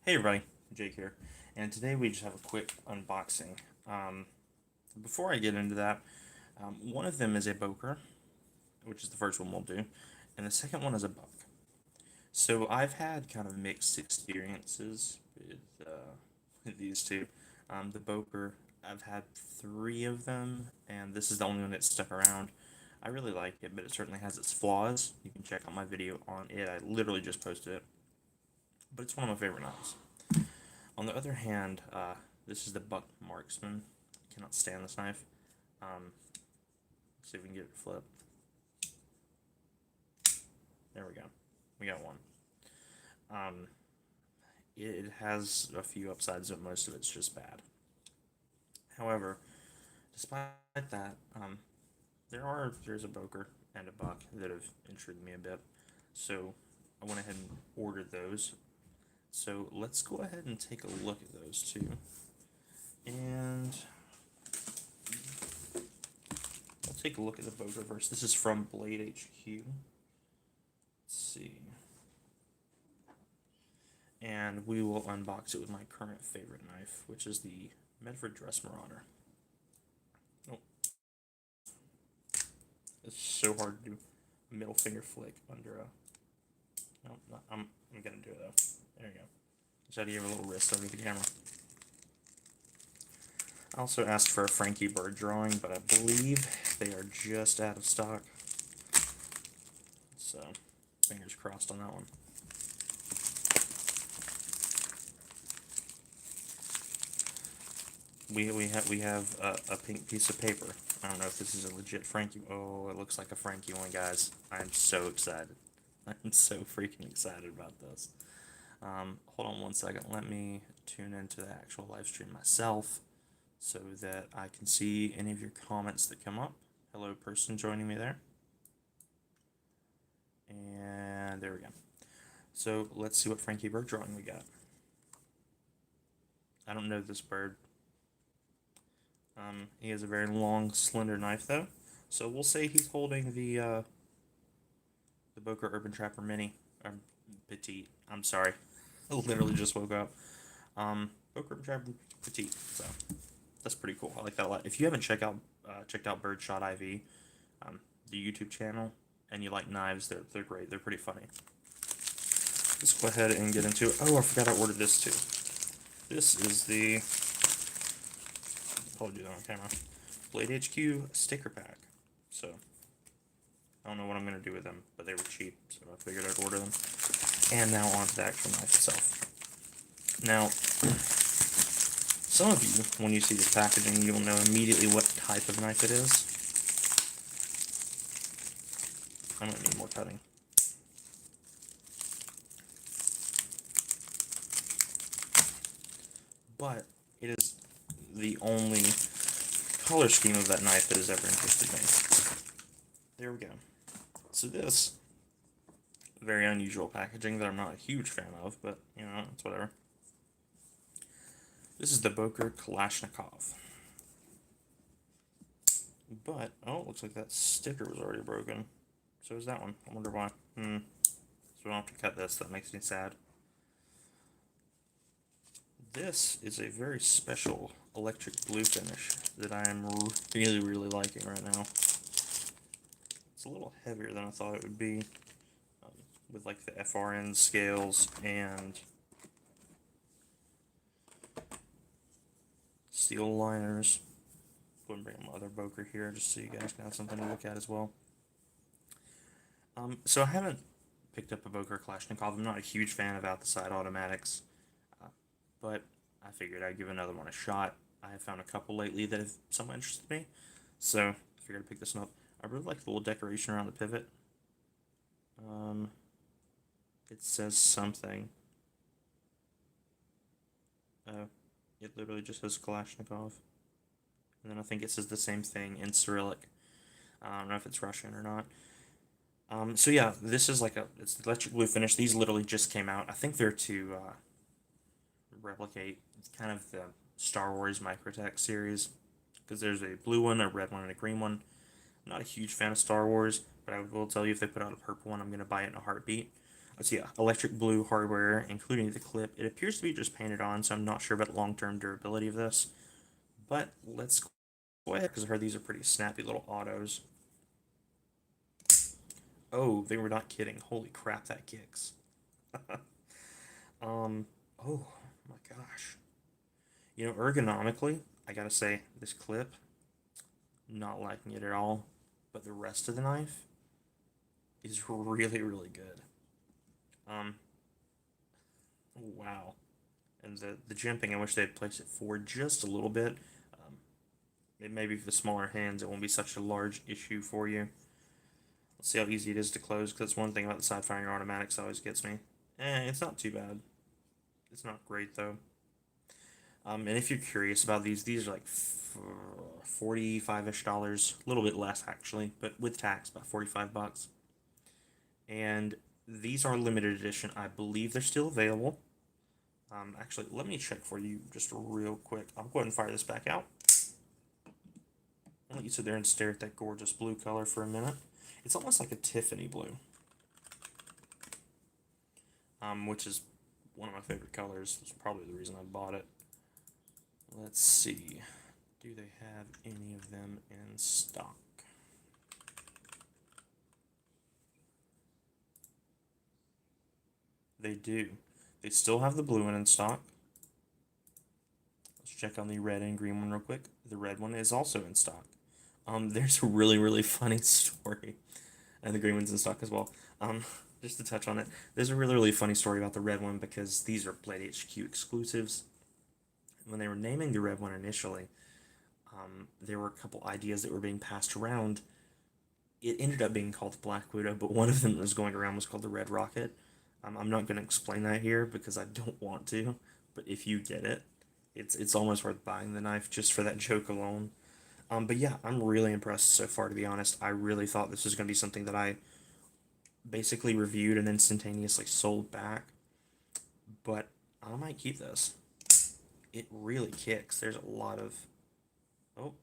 Hey everybody, Jake here, and today we just have a quick unboxing. Before I get into that, one of them is a Boker, which is the first one we'll do, and the second one is a Buck. So I've had kind of mixed experiences with these two. The Boker, I've had three of them, and this is the only one that's stuck around. I really like it, but it certainly has its flaws. You can check out my video on it. I literally just posted it, but it's one of my favorite knives. On the other hand, this is the Buck Marksman. Cannot stand this knife. See if we can get it flipped. There we go. We got one. It has a few upsides, but most of it's just bad. However, despite that, there's a Boker and a Buck that have intrigued me a bit. So I went ahead and ordered those. So let's go ahead and take a look at those two. And we'll take a look at the Boker first. This is from Blade HQ. Let's see. And we will unbox it with my current favorite knife, which is the Medford Dress Marauder. Oh. It's so hard to do a middle finger flick under a... No, not, I'm gonna do it though. There you go. Just had to give a little wrist over the camera. I also asked for a Frankie bird drawing, but I believe they are just out of stock. So, fingers crossed on that one. We have a pink piece of paper. I don't know if this is a legit Frankie. Oh, it looks like a Frankie one, guys. I'm so excited. I'm so freaking excited about this. Hold on one second. Let me tune into the actual live stream myself so that I can see any of your comments that come up. Hello, person joining me there. And there we go. So let's see what Frankie bird drawing we got. I don't know this bird. He has a very long, slender knife though. So we'll say he's holding the Boker Urban Trapper Mini. Petite. I'm sorry. I literally just woke up. Boker Urban Trapper Petite. So that's pretty cool. I like that a lot. If you haven't checked out Birdshot IV, the YouTube channel, and you like knives, they're great. They're pretty funny. Let's go ahead and get into it. Oh, I forgot I ordered this too. This is the... I'll do that on camera. Blade HQ sticker pack. So, I don't know what I'm going to do with them, but they were cheap, so I figured I'd order them. And now on to the actual knife itself. Now, some of you, when you see this packaging, you'll know immediately what type of knife it is. I'm going to need more cutting. But it is the only color scheme of that knife that has ever interested me. There we go. So this, very unusual packaging that I'm not a huge fan of, but, you know, it's whatever. This is the Boker Kalashnikov. But, oh, it looks like that sticker was already broken. So is that one. I wonder why. So we don't have to cut this. That makes me sad. This is a very special electric blue finish that I am really liking right now. It's a little heavier than I thought it would be, with like the FRN scales and steel liners. Go and bring my other Boker here just so you guys can have something to look at as well. So I haven't picked up a Boker Kalashnikov. I'm not a huge fan of out-the-side automatics, but I figured I'd give another one a shot. I have found a couple lately that have somewhat interested me, so I figured I'd pick this one up. I really like the little decoration around the pivot. It says something. It literally just says Kalashnikov. And then I think it says the same thing in Cyrillic. I don't know if it's Russian or not. So yeah, this is like it's the electric blue finish. These literally just came out. I think they're to replicate kind of the Star Wars Microtech series, because there's a blue one, a red one, and a green one. I'm not a huge fan of Star Wars, but I will tell you if they put out a purple one, I'm going to buy it in a heartbeat. So yeah, electric blue hardware, including the clip. It appears to be just painted on, so I'm not sure about the long-term durability of this. But let's go ahead, because I heard these are pretty snappy little autos. Oh, they were not kidding. Holy crap, that kicks. Oh my gosh. You know, ergonomically, I gotta say, this clip, not liking it at all. But the rest of the knife is really, really good. Um, wow. And the jimping, I wish they'd place it forward just a little bit. Um, Maybe for the smaller hands, it won't be such a large issue for you. Let's see how easy it is to close, because that's one thing about the side-firing automatics always gets me. It's not too bad. It's not great, though. And if you're curious about these are like $45-ish, a little bit less actually, but with tax, about 45 bucks. And these are limited edition. I believe they're still available. Actually, let me check for you just real quick. I'll go ahead and fire this back out. I'll let you sit there and stare at that gorgeous blue color for a minute. It's almost like a Tiffany blue, which is one of my favorite colors. It's probably the reason I bought it. Let's see. Do they have any of them in stock? They do. They still have the blue one in stock. Let's check on the red and green one real quick. The red one is also in stock. There's a really, really funny story. And the green one's in stock as well. Just to touch on it, there's a really, really funny story about the red one because these are Blade HQ exclusives. When they were naming the red one initially, there were a couple ideas that were being passed around. It ended up being called the Black Widow, but one of them that was going around was called the Red Rocket. I'm not going to explain that here because I don't want to, but if you get it, it's almost worth buying the knife just for that joke alone. But yeah, I'm really impressed so far, to be honest. I really thought this was going to be something that I basically reviewed and instantaneously sold back, but I might keep this. It really kicks. There's a lot of... Oh,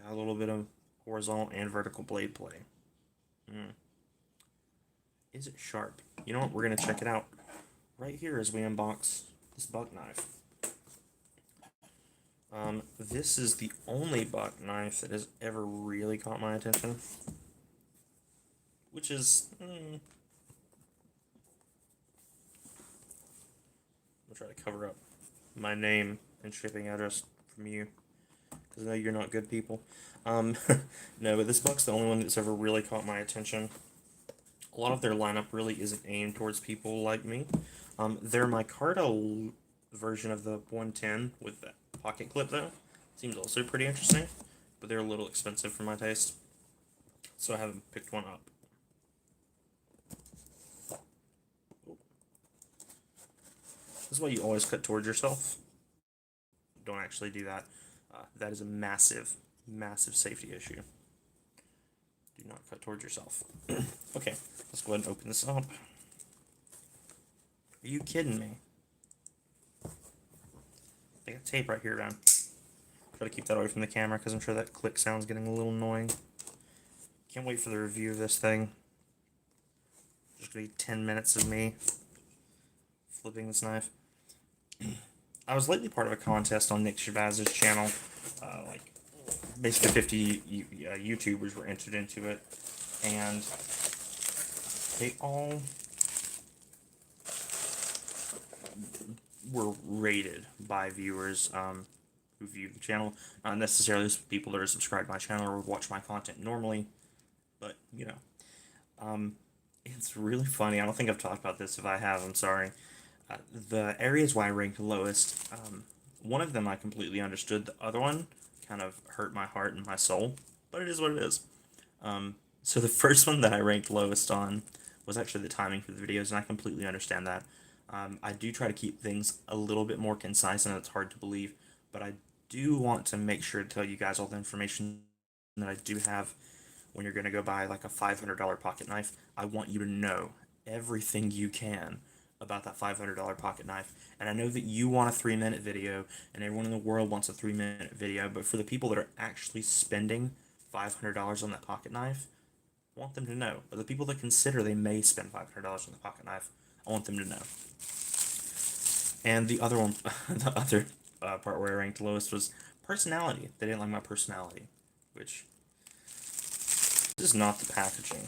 got a little bit of horizontal and vertical blade play. Is it sharp? You know what? We're going to check it out right here as we unbox this buck knife. This is the only buck knife that has ever really caught my attention, which is... I'll try to cover up my name and shipping address from you, because I know you're not good people. No, but this buck's the only one that's ever really caught my attention. A lot of their lineup really isn't aimed towards people like me. Their micarta version of the 110 with that pocket clip, though, seems also pretty interesting, but they're a little expensive for my taste, so I haven't picked one up. This is why you always cut towards yourself. Don't actually do that. That is a massive, massive safety issue. Do not cut towards yourself. Okay, let's go ahead and open this up. Are you kidding me? They got tape right here, man. Try to keep that away from the camera because I'm sure that click sound's getting a little annoying. Can't wait for the review of this thing. Just gonna be 10 minutes of me flipping this knife. I was lately part of a contest on Nick Shabazz's channel. Like, basically 50 YouTubers were entered into it, and they all were rated by viewers who view the channel. Not necessarily people that are subscribed to my channel or watch my content normally, but, you know. It's really funny. I don't think I've talked about this. If I have, I'm sorry. The areas where I ranked lowest, one of them I completely understood. The other one kind of hurt my heart and my soul, but it is what it is. So the first one that I ranked lowest on was actually the timing for the videos, and I completely understand that. I do try to keep things a little bit more concise, and it's hard to believe, but I do want to make sure to tell you guys all the information that I do have when you're going to go buy like a $500 pocket knife. I want you to know everything you can about that $500 pocket knife. And I know that you want a 3-minute video, and everyone in the world wants a 3-minute video, but for the people that are actually spending $500 on that pocket knife, I want them to know. Or the people that consider they may spend $500 on the pocket knife, I want them to know. And the other one, the other part where I ranked lowest was personality. They didn't like my personality, which this is not the packaging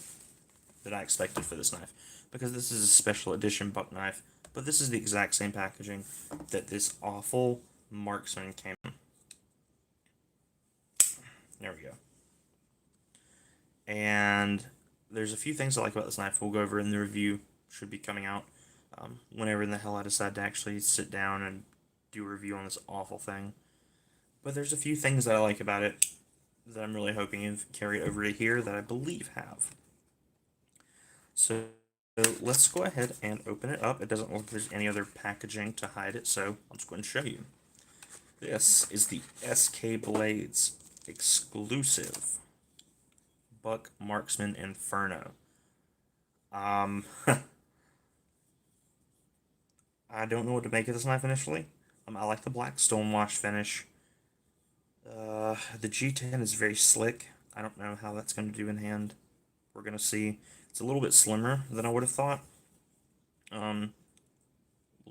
that I expected for this knife, because this is a special edition buck knife, but this is the exact same packaging that this awful Marksman came in. There we go. And there's a few things I like about this knife we'll go over in the review. Should be coming out whenever in the hell I decide to actually sit down and do a review on this awful thing. But there's a few things that I like about it that I'm really hoping you've carried over to here that I believe have. So let's go ahead and open it up. It doesn't look like there's any other packaging to hide it, so I'll just go ahead and show you. This is the SK Blades exclusive Buck Marksman Inferno. I don't know what to make of this knife initially. I like the black stonewash finish. The G10 is very slick. I don't know how that's going to do in hand. We're going to see. It's a little bit slimmer than I would have thought. A little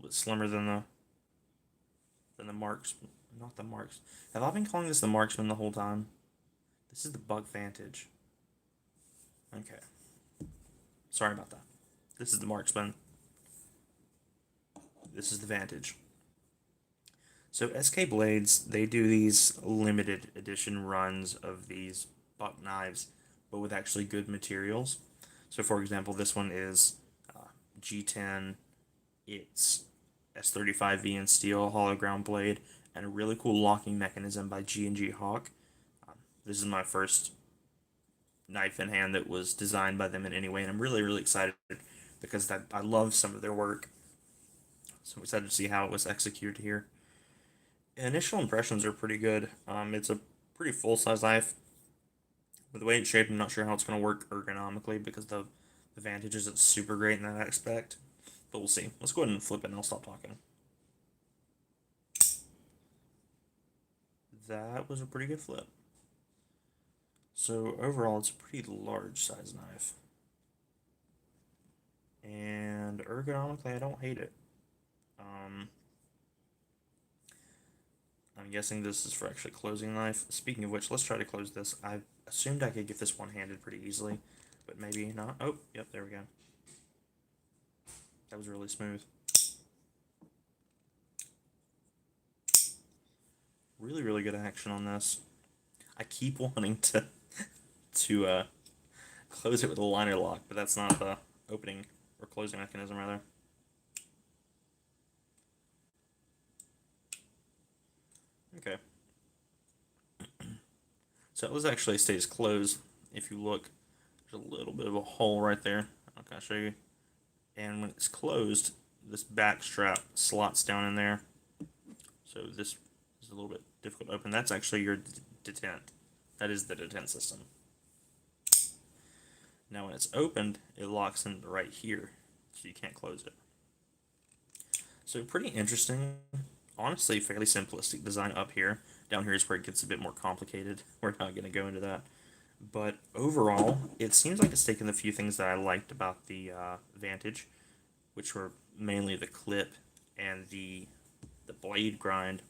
bit slimmer than the Marks. Not the Marks. Have I been calling this the Marksman the whole time? This is the Buck Vantage. Okay. Sorry about that. This is the Marksman. This is the Vantage. So SK Blades, they do these limited edition runs of these buck knives, but with actually good materials. So for example, this one is G10, it's S35V in steel, hollow ground blade, and a really cool locking mechanism by G&G Hawk. This is my first knife in hand that was designed by them in any way, and I'm really, really excited because I love some of their work. So I'm excited to see how it was executed here. Initial impressions are pretty good. It's a pretty full-size knife. With the way it's shaped, I'm not sure how it's going to work ergonomically because the Vantage isn't super great in that aspect. But we'll see. Let's go ahead and flip it and I'll stop talking. That was a pretty good flip. So overall, it's a pretty large size knife. And ergonomically, I don't hate it. I'm guessing this is for actually closing the knife. Speaking of which, let's try to close this. I assumed I could get this one-handed pretty easily, but maybe not. Oh, yep, there we go. That was really smooth. Really, really good action on this. I keep wanting to close it with a liner lock, but that's not the opening or closing mechanism, rather. Okay. So this actually stays closed. If you look, there's a little bit of a hole right there. I'll kind of show you. And when it's closed, this back strap slots down in there. So this is a little bit difficult to open. That's actually your detent. That is the detent system. Now when it's opened, it locks in right here, so you can't close it. So pretty interesting. Honestly, fairly simplistic design up here. Down here is where it gets a bit more complicated. We're not going to go into that. But overall, it seems like it's taken the few things that I liked about the Vantage, which were mainly the clip and the blade grind.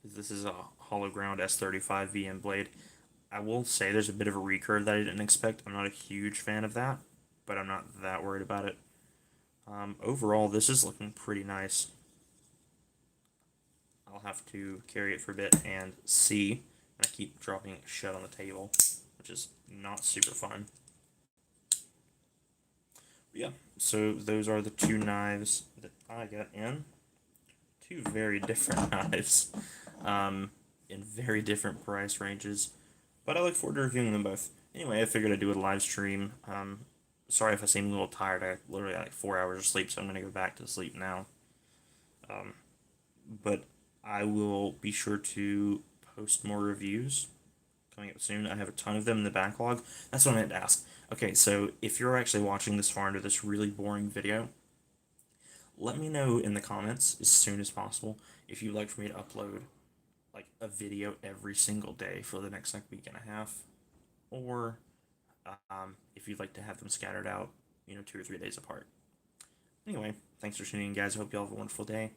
This is a hollow ground S35 VM blade. I will say there's a bit of a recurve that I didn't expect. I'm not a huge fan of that, but I'm not that worried about it. Overall, this is looking pretty nice. I'll have to carry it for a bit and see. And I keep dropping it shut on the table, which is not super fun. But yeah, so those are the two knives that I got in. Two very different knives in very different price ranges. But I look forward to reviewing them both. Anyway, I figured I'd do a live stream. Sorry if I seem a little tired. I literally had like 4 hours of sleep, so I'm going to go back to sleep now. But I will be sure to post more reviews coming up soon. I have a ton of them in the backlog. That's what I meant to ask. Okay, so if you're actually watching this far into this really boring video, let me know in the comments as soon as possible if you'd like for me to upload like a video every single day for the next like week and a half, or if you'd like to have them scattered out, 2 or 3 days apart. Anyway, thanks for tuning in, guys. I hope you all have a wonderful day.